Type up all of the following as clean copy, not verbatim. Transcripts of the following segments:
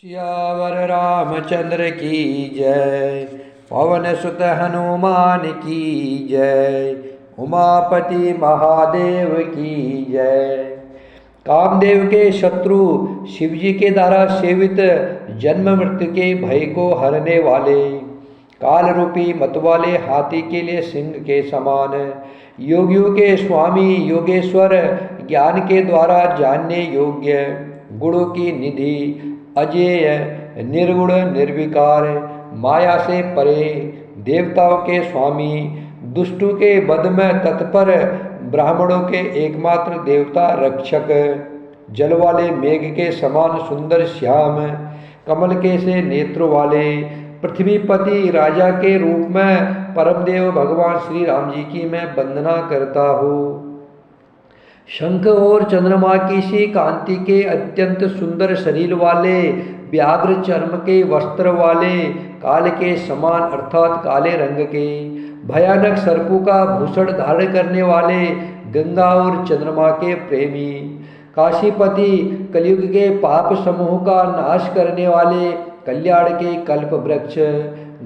सियावर रामचंद्र की जय। पवन सुत हनुमान की जय। उमापति महादेव की जय। कामदेव के शत्रु शिवजी के द्वारा सेवित जन्म मृत्यु के भय को हरने वाले, काल रूपी मतवाले हाथी के लिए सिंह के समान, योगियों के स्वामी योगेश्वर, ज्ञान के द्वारा जानने योग्य, गुणों की निधि, अजेय, निर्गुण निर्विकार, माया से परे, देवताओं के स्वामी, दुष्टों के वध में तत्पर, ब्राह्मणों के एकमात्र देवता रक्षक, जल वाले मेघ के समान सुंदर श्याम, कमल के से नेत्रों वाले, पृथ्वीपति राजा के रूप में परमदेव भगवान श्री राम जी की मैं वंदना करता हूँ। शंख और चंद्रमा की सी कांति के अत्यंत सुंदर शरीर वाले, व्याघ्र चर्म के वस्त्र वाले, काल के समान अर्थात काले रंग के, भयानक सर्पों का भूषण धारण करने वाले, गंगा और चंद्रमा के प्रेमी, काशीपति, कलयुग के पाप समूह का नाश करने वाले, कल्याण के कल्प वृक्ष,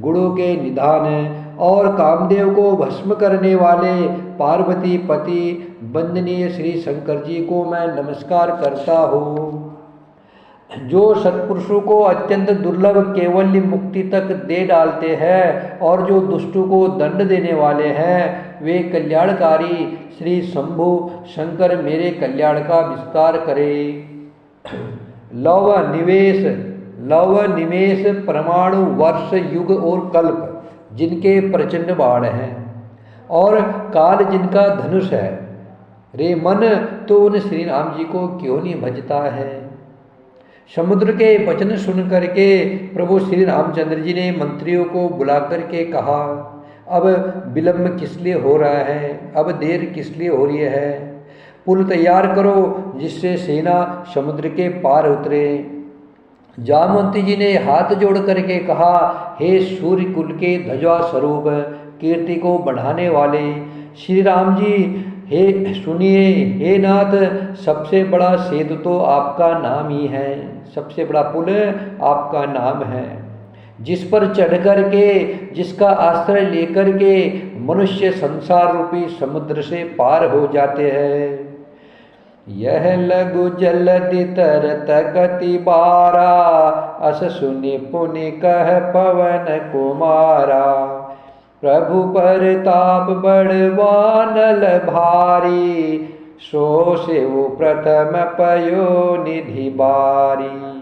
गुणों के निधान और कामदेव को भस्म करने वाले पार्वती पति वंदनीय श्री शंकर जी को मैं नमस्कार करता हूँ। जो सत्पुरुषों को अत्यंत दुर्लभ केवल्य मुक्ति तक दे डालते हैं और जो दुष्टों को दंड देने वाले हैं, वे कल्याणकारी श्री शंभु शंकर मेरे कल्याण का विस्तार करे। लव निमेष परमाणु वर्ष युग और कल्प जिनके प्रचंड बाण हैं और काल जिनका धनुष है, रे मन तो उन श्री राम जी को क्यों नहीं भजता है। समुद्र के वचन सुन करके प्रभु श्री रामचंद्र जी ने मंत्रियों को बुला करके कहा, अब विलंब किस लिए हो रहा है, अब देर किस लिए हो रही है, पुल तैयार करो जिससे सेना समुद्र के पार उतरे। जामवंती जी ने हाथ जोड़ करके कहा, हे सूर्य कुल के ध्वजा स्वरूप, कीर्ति को बढ़ाने वाले श्री राम जी, हे सुनिए, हे नाथ, सबसे बड़ा सेतु तो आपका नाम ही है, सबसे बड़ा पुल आपका नाम है, जिस पर चढ़ कर के, जिसका आश्रय लेकर के मनुष्य संसार रूपी समुद्र से पार हो जाते हैं। यह लघु जलधि तरत गति बारा, अस सुनि पुनि कह पवन कुमारा, प्रभु परताप बड़वानल भारी, सो सेवु प्रथम पयो निधि बारी,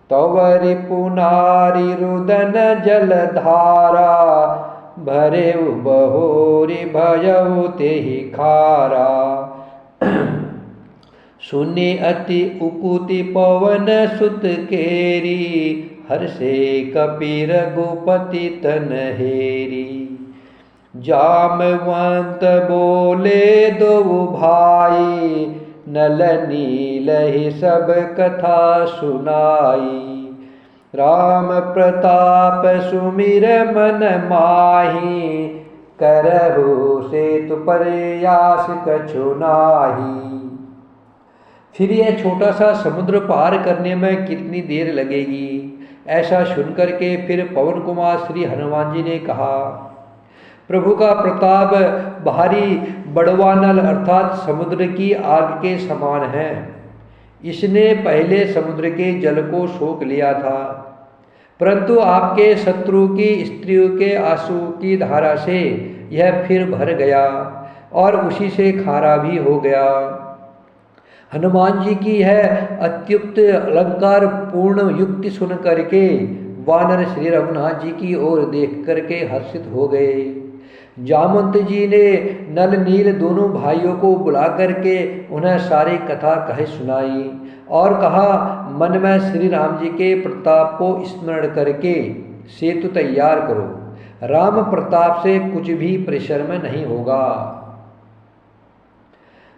तवरि पुनारी रुदन जलधारा, भरे बहोरी भयउ तेहि खारा। सुनि अति उकुति पवन सुत केरी, हर्षे कपि रघुपति तन हेरी, जामवंत बोले दो भाई, नल नील ही सब कथा सुनाई, राम प्रताप सुमिर मन माही, करहु सेतु प्रयास कछु नाही। फिर यह छोटा सा समुद्र पार करने में कितनी देर लगेगी। ऐसा सुनकर के फिर पवन कुमार श्री हनुमान जी ने कहा, प्रभु का प्रताप भारी बड़वानल अर्थात समुद्र की आग के समान है। इसने पहले समुद्र के जल को सोख लिया था, परंतु आपके शत्रु की स्त्रियों के आंसू की धारा से यह फिर भर गया और उसी से खारा भी हो गया। हनुमान जी की है अत्युक्त अलंकार पूर्ण युक्ति सुन करके वानर श्री रघुनाथ जी की ओर देख करके हर्षित हो गए। जामवंत जी ने नल नील दोनों भाइयों को बुला करके उन्हें सारी कथा कहे सुनाई और कहा, मन में श्री राम जी के प्रताप को स्मरण करके सेतु तैयार करो, राम प्रताप से कुछ भी परिश्रम नहीं होगा।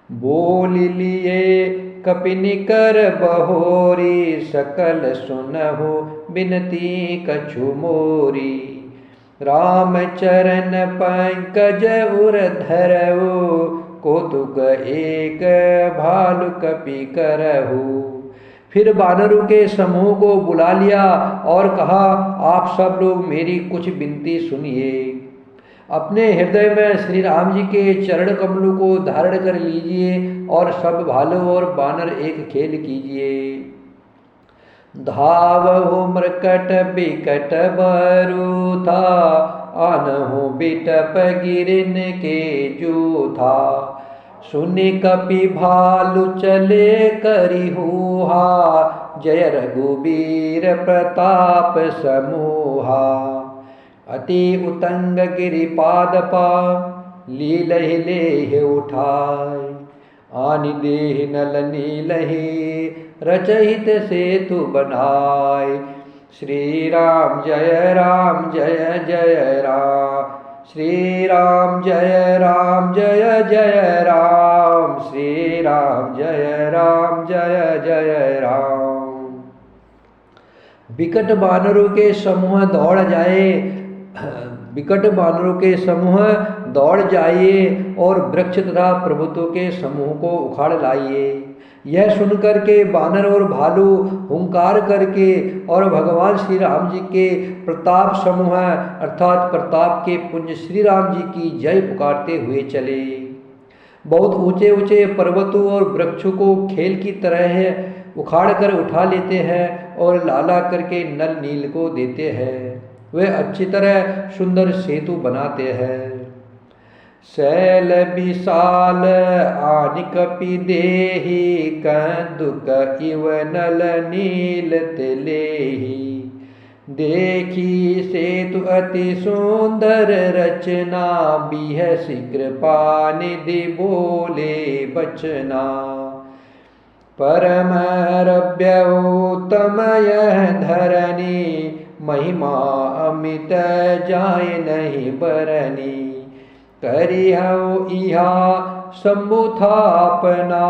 बोल लिए कपिनिकर बहोरी, सकल सुनहु बिनती कछु मोरी, राम चरण पंकज उर धरऊ, कौतुक एक भालु कपि करहु, फिर वानरों के समूह को बुला लिया और कहा, आप सब लोग मेरी कुछ विनती सुनिए। अपने हृदय में श्री राम जी के चरण कमलों को धारण कर लीजिए और सब भालू और बानर एक खेल कीजिए। धावहु मृकट बिकट बरू था, आनहु बिटप गिरन के जो था। सुनि कपि भालु चले करि हुहा, जय रघुबीर प्रताप समूहा। अति उतंग गिरिपाद पा, लीलहि लेहि उठाय। आनि देहि नल नीलहि, रचहित सेतु बनाय। श्री राम जय जय राम, श्री राम जय जय राम, श्री राम जय जय राम। विकट बानरों के समूह दौड़ जाए, विकट बानरों के समूह दौड़ जाइए और वृक्ष तथा पर्वतों के समूह को उखाड़ लाइए। यह सुनकर के बानर और भालू हुंकार करके और भगवान श्री राम जी के प्रताप समूह अर्थात प्रताप के पुंज श्री राम जी की जय पुकारते हुए चले। बहुत ऊंचे ऊंचे पर्वतों और वृक्षों को खेल की तरह उखाड़ कर उठा लेते हैं और लाला करके नल नील को देते हैं। वे अच्छी तरह सुंदर सेतु बनाते हैं। शैल विशाल आनि कपि देहि, कंदुक इव नल नील तिलेहि। देखी सेतु अति सुंदर रचना, बिहसि कृपा निधि बोले बचना। परम रव्य उत्तम यह धरनी, महिमा अमित जाय नहीं बरनी। करिहउ इहा सम्मुथापना,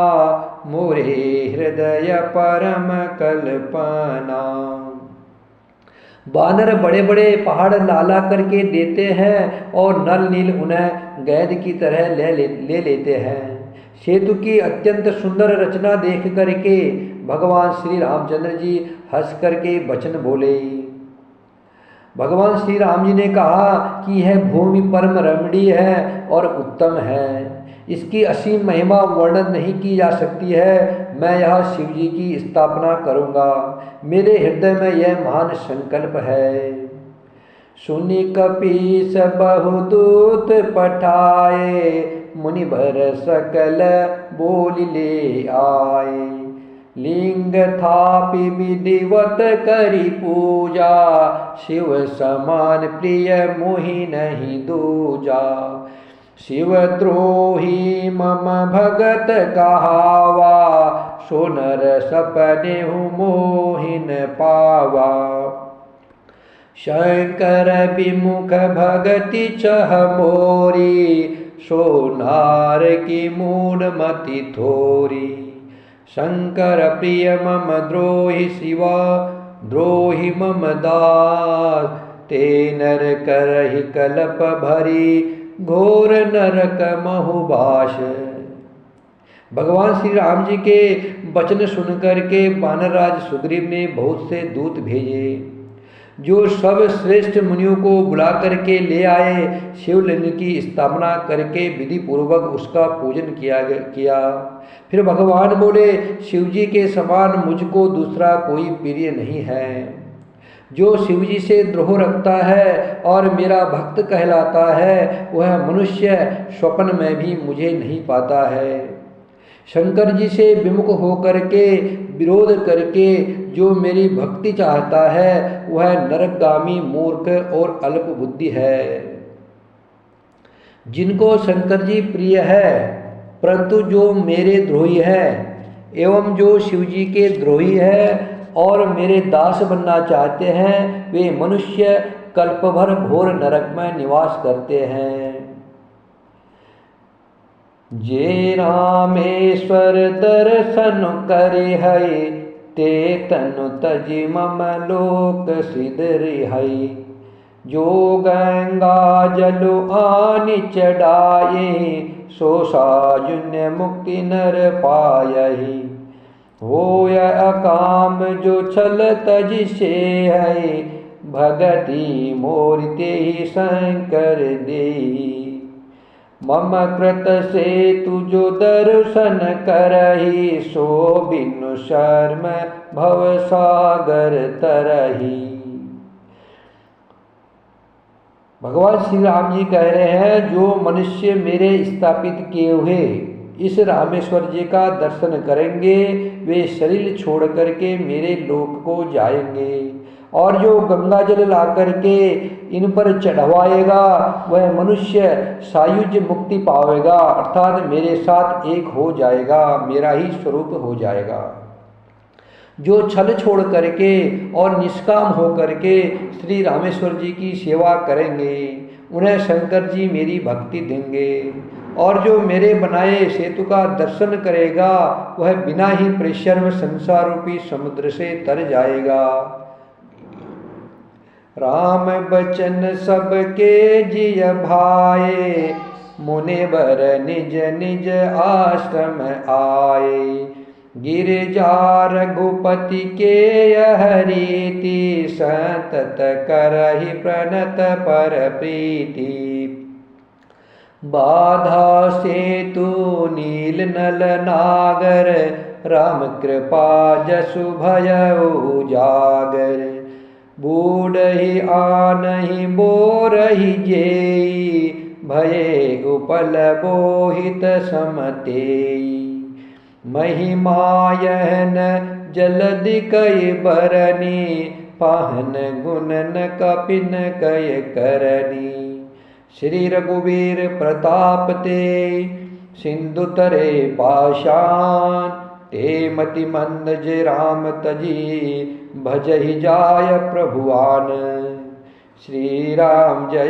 मोरे हृदय परम कल्पना। बानर बड़े बड़े पहाड़ लाला करके देते हैं और नल नील उन्हें गैद की तरह ले लेते हैं। सेतु की अत्यंत सुंदर रचना देख करके भगवान श्री रामचंद्र जी हंस करके वचन बोले। भगवान श्री राम जी ने कहा कि यह भूमि परम रमणीय है और उत्तम है, इसकी असीम महिमा वर्णन नहीं की जा सकती है। मैं यहाँ शिव जी की स्थापना करूँगा, मेरे हृदय में यह महान संकल्प है। सुनि कपीस बहुदूत पठाए, मुनि भर सकल बोल ले आए। लिंग थापि विधिवत करी पूजा, शिव समान प्रिय मोहि नहीं दूजा। शिव द्रोही मम भगत कहावा, सो नर सपने मोहिन पावा। शंकर विमुख भगति चह मोरी, सो नार की मूढ़ मति थोरी। शंकर प्रिय मम द्रोहि शिवा, द्रोहि मम दास। ते नर करहि कलप भरी, घोर नरक महुबाश। भगवान श्री राम जी के वचन सुनकर के वानरराज सुग्रीव ने बहुत से दूत भेजे, जो सब श्रेष्ठ मुनियों को बुला करके ले आए। शिवलिंग की स्थापना करके विधि पूर्वक उसका पूजन किया। फिर भगवान बोले, शिव जी के समान मुझको दूसरा कोई प्रिय नहीं है। जो शिव जी से द्रोह रखता है और मेरा भक्त कहलाता है, वह मनुष्य स्वप्न में भी मुझे नहीं पाता है। शंकर जी से विमुख होकर के विरोध करके जो मेरी भक्ति चाहता है, वह नरकगामी मूर्ख और अल्प बुद्धि है। जिनको शंकर जी प्रिय है, परंतु जो मेरे द्रोही है एवं जो शिव जी के द्रोही है और मेरे दास बनना चाहते हैं, वे मनुष्य कल्पभर घोर नरक में निवास करते हैं। जे रामेश्वर दर्शन करे है, ते तनु तजि मम लोक सिद्ध रिहै। जो गंगा जलो आनि चढ़ाए, सो साजुन्य मुक्ति नर पायहि। होय अकाम जो छल तज से है, भगति मोर तेहि शंकर दे। मम कृत से तुजो दर्शन करही, सो बिनु शर्म भव सागर तरही। भगवान श्री राम जी कह रहे हैं, जो मनुष्य मेरे स्थापित किए हुए इस रामेश्वर जी का दर्शन करेंगे, वे शरीर छोड़ करके मेरे लोक को जाएंगे। और जो गंगा जल ला करके इन पर चढ़वाएगा, वह मनुष्य सायुज्य मुक्ति पावेगा, अर्थात मेरे साथ एक हो जाएगा, मेरा ही स्वरूप हो जाएगा। जो छल छोड़ करके और निष्काम हो करके श्री रामेश्वर जी की सेवा करेंगे, उन्हें शंकर जी मेरी भक्ति देंगे। और जो मेरे बनाए सेतु का दर्शन करेगा, वह बिना ही परिश्रम संसार रूपी समुद्र से तर जाएगा। राम बचन सबके जिय भाए, मुनिवर निज निज आश्रम आए। गिरिजा रघुपति के यह रीति, संतत करहि प्रणत पर प्रीति। बाधा सेतु नील नल नागर, राम कृपा जसु भयउ उजागर। बूढ़हि आनहि बोरहि जेई, भये उपल बोहित समतेई। महिमायन जलदि कई बरनी, पाहन गुणन कपिन कय करनी। श्री रघुवीर प्रताप ते, सिंधु तरे पाषाण। ते मति मंद जे राम तजी, भजहि जाय प्रभुआन। श्री राम जय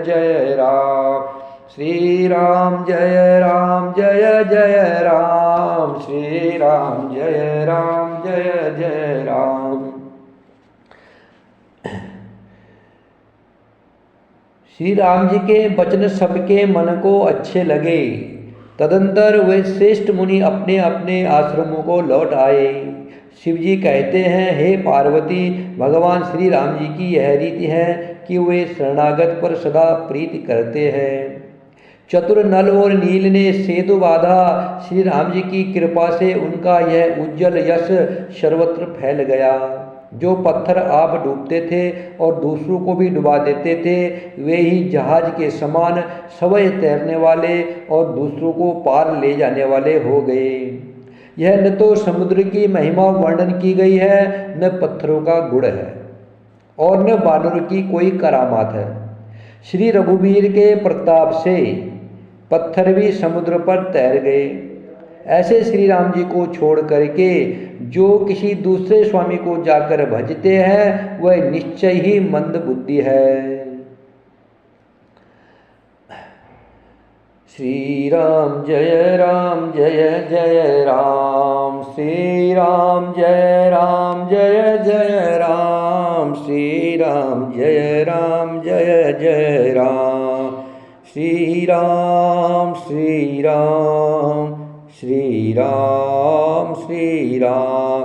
जय राम। श्री राम जय जय राम। श्री राम जय जय राम। श्री राम जी के वचन सबके मन को अच्छे लगे। तदंतर वे श्रेष्ठ मुनि अपने अपने आश्रमों को लौट आए। शिव जी कहते हैं, हे पार्वती, भगवान श्री राम जी की यह रीति है कि वे शरणागत पर सदा प्रीति करते हैं। चतुर नल और नील ने सेतु बांधा। श्री राम जी की कृपा से उनका यह उज्जवल यश सर्वत्र फैल गया। जो पत्थर आप डूबते थे और दूसरों को भी डुबा देते थे, वे ही जहाज के समान सवय तैरने वाले और दूसरों को पार ले जाने वाले हो गए। यह न तो समुद्र की महिमा वर्णन की गई है, न पत्थरों का गुण है, और न बानर की कोई करामात है। श्री रघुवीर के प्रताप से पत्थर भी समुद्र पर तैर गए। ऐसे श्री राम जी को छोड़ करके जो किसी दूसरे स्वामी को जाकर भजते हैं, वह निश्चय ही मंद बुद्धि है। श्री राम जय जय राम। श्री राम जय जय राम। श्री राम जय जय राम। श्री राम श्री राम श्री राम श्री राम।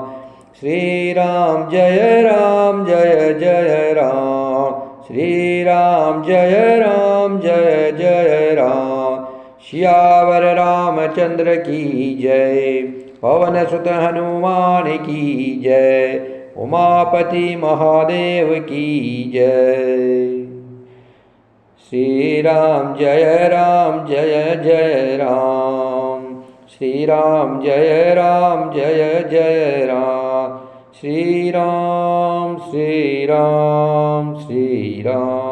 श्री राम जय जय राम। श्री राम जय जय राम। सियावर रामचंद्र की जय। पवन सुत हनुमान की जय। उमापति महादेव की जय। श्री राम जय जय राम। श्री राम जय जय राम। श्री राम श्री राम श्री राम।